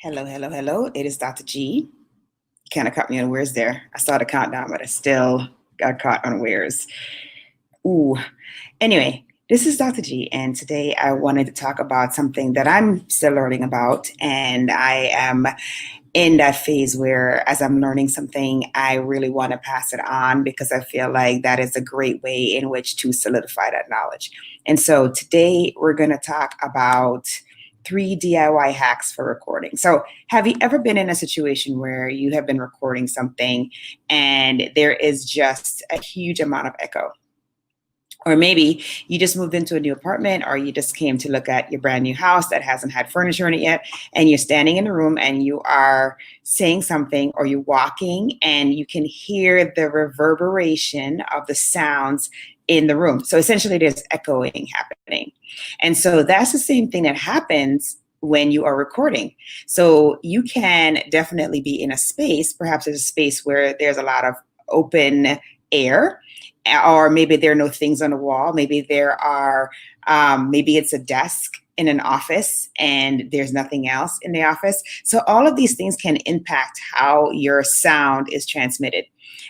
Hello, hello, hello. It is Dr. G. Kind of caught me unawares there. I saw the countdown, but I still got caught unawares. Ooh. Anyway, this is Dr. G, and today I wanted to talk about something that I'm still learning about. And I am in that phase where, as I'm learning something, I really want to pass it on because I feel like that is a great way in which to solidify that knowledge. And so today we're going to talk about 3 DIY hacks for recording. So, have you ever been in a situation where you have been recording something and there is just a huge amount of echo? Or maybe you just moved into a new apartment, or you just came to look at your brand new house that hasn't had furniture in it yet, and you're standing in the room and you are saying something, or you're walking and you can hear the reverberation of the sounds in the room. So essentially there's echoing happening. And so that's the same thing that happens when you are recording. So you can definitely be in a space, perhaps there's a space where there's a lot of open air, or maybe there are no things on the wall. Maybe there are, maybe it's a desk in an office and there's nothing else in the office. So all of these things can impact how your sound is transmitted.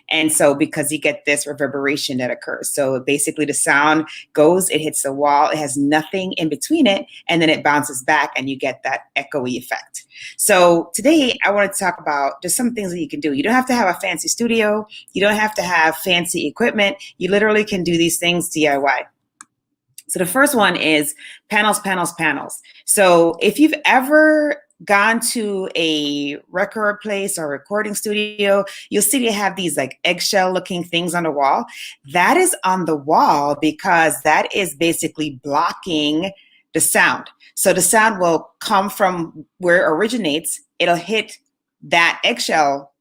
And so because you get this reverberation that occurs. So basically the sound goes, it hits the wall, it has nothing in between it, and then it bounces back and you get that echoey effect. So today I want to talk about just some things that you can do. You don't have to have a fancy studio. You don't have to have fancy equipment. You literally can do these things DIY. So the first one is panels, panels, panels. So if you've ever gone to a record place or recording studio, you'll see they have these like eggshell looking things on the wall. That is on the wall because that is basically blocking the sound. So the sound will come from where it originates. It'll hit that eggshell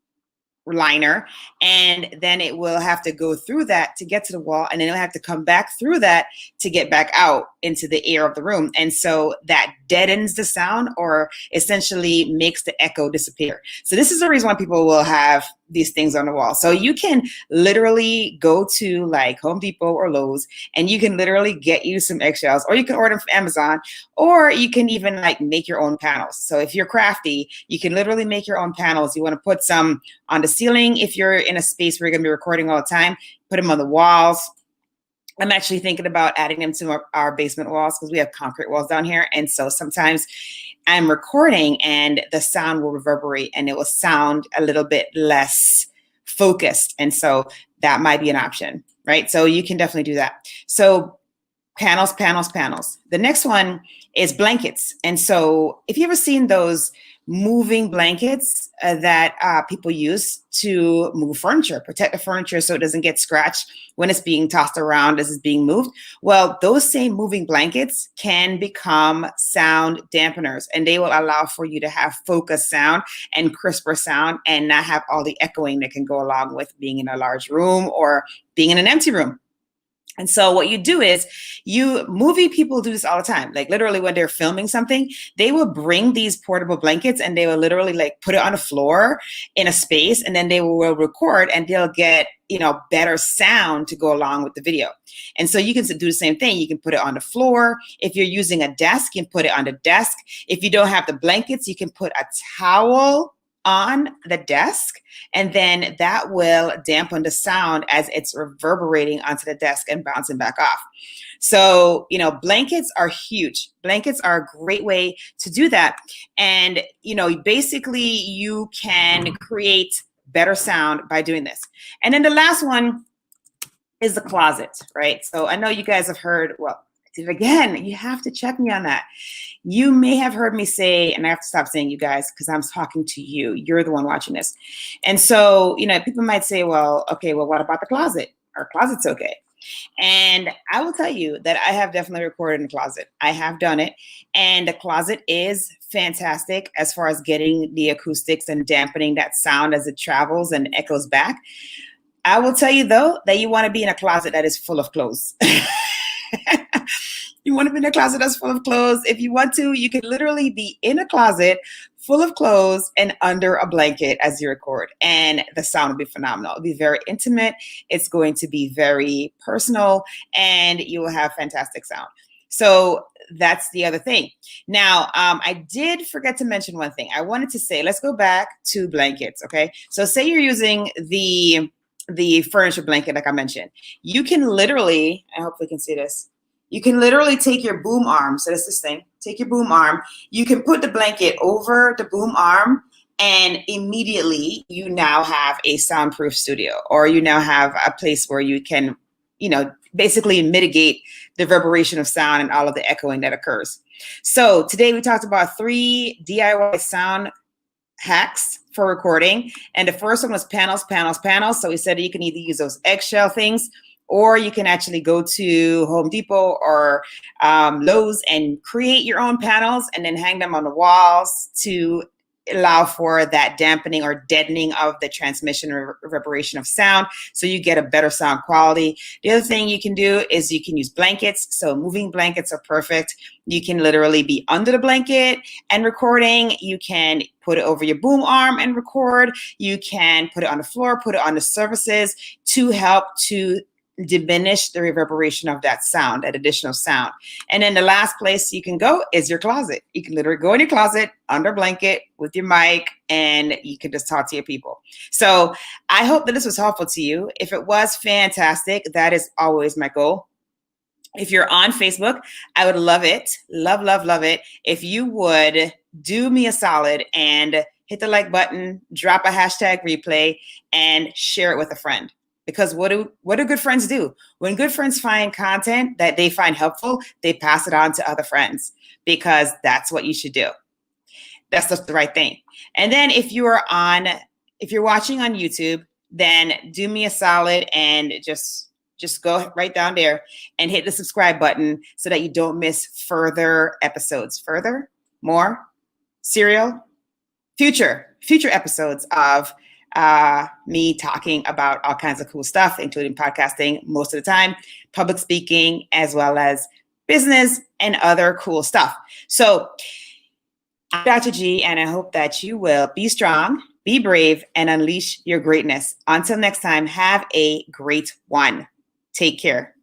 liner, and then it will have to go through that to get to the wall, and then it'll have to come back through that to get back out into the air of the room. And so that deadens the sound, or essentially makes the echo disappear. So this is the reason why people will have these things on the wall. So you can literally go to like Home Depot or Lowe's and you can literally get you some eggshells, or you can order them from Amazon, or you can even like make your own panels. So if you're crafty, you can literally make your own panels. You want to put some on the ceiling if you're in a space where you're going to be recording all the time, put them on the walls. I'm actually thinking about adding them to our basement walls because we have concrete walls down here. And so sometimes I'm recording and the sound will reverberate and it will sound a little bit less focused. And so that might be an option, right? So you can definitely do that. So panels, panels, panels. The next one is blankets. And so if you ever seen those moving blankets that people use to move furniture, protect the furniture so it doesn't get scratched when it's being tossed around as it's being moved. Well, those same moving blankets can become sound dampeners, and they will allow for you to have focused sound and crisper sound and not have all the echoing that can go along with being in a large room or being in an empty room. And so what you do is movie people do this all the time. Like literally when they're filming something, they will bring these portable blankets and they will literally like put it on the floor in a space, and then they will record and they'll get, better sound to go along with the video. And so you can do the same thing. You can put it on the floor. If you're using a desk, you can put it on the desk. If you don't have the blankets, you can put a towel on the desk, and then that will dampen the sound as it's reverberating onto the desk and bouncing back off. So, blankets are huge. Blankets are a great way to do that. And, basically you can create better sound by doing this. And then the last one is the closet, right? So I know you guys have heard, well, again, you have to check me on that. You may have heard me say, and I have to stop saying you guys because I'm talking to you. You're the one watching this. And so, people might say, well, okay, well, what about the closet? Our closet's okay. And I will tell you that I have definitely recorded in the closet. I have done it. And the closet is fantastic as far as getting the acoustics and dampening that sound as it travels and echoes back. I will tell you, though, that you want to be in a closet that is full of clothes. You want to be in a closet that's full of clothes. If you want to, you can literally be in a closet full of clothes and under a blanket as you record. And the sound will be phenomenal. It'll be very intimate. It's going to be very personal, and you will have fantastic sound. So that's the other thing. Now, I did forget to mention one thing. I wanted to say, let's go back to blankets, okay? So say you're using the furniture blanket, like I mentioned. You can literally, I hope we can see this. You can literally take your boom arm. So that's this thing. Take your boom arm. You can put the blanket over the boom arm, and immediately you now have a soundproof studio, or you now have a place where you can, basically mitigate the reverberation of sound and all of the echoing that occurs. So today we talked about 3 DIY sound hacks for recording. And the first one was panels. So we said you can either use those eggshell things, or you can actually go to Home Depot or Lowe's and create your own panels and then hang them on the walls to allow for that dampening or deadening of the transmission or reverberation of sound, so you get a better sound quality. The other thing you can do is you can use blankets. So moving blankets are perfect. You can literally be under the blanket and recording. You can put it over your boom arm and record. You can put it on the floor, put it on the surfaces to help to diminish the reverberation of that sound, that additional sound. And then the last place you can go is your closet. You can literally go in your closet under a blanket with your mic, and you can just talk to your people. So I hope that this was helpful to you. If it was, fantastic. That is always my goal. If you're on Facebook, I would love it, love it, if you would do me a solid and hit the like button, drop a hashtag replay, and share it with a friend. Because what do good friends do? When good friends find content that they find helpful, they pass it on to other friends, because that's what you should do. That's just the right thing. And then if you're watching on YouTube, then do me a solid and just go right down there and hit the subscribe button so that you don't miss further episodes, more, serial, future episodes of me talking about all kinds of cool stuff, including podcasting most of the time, public speaking, as well as business and other cool stuff. So I'm Dr. G, and I hope that you will be strong, be brave, and unleash your greatness. Until next time, have a great one. Take care.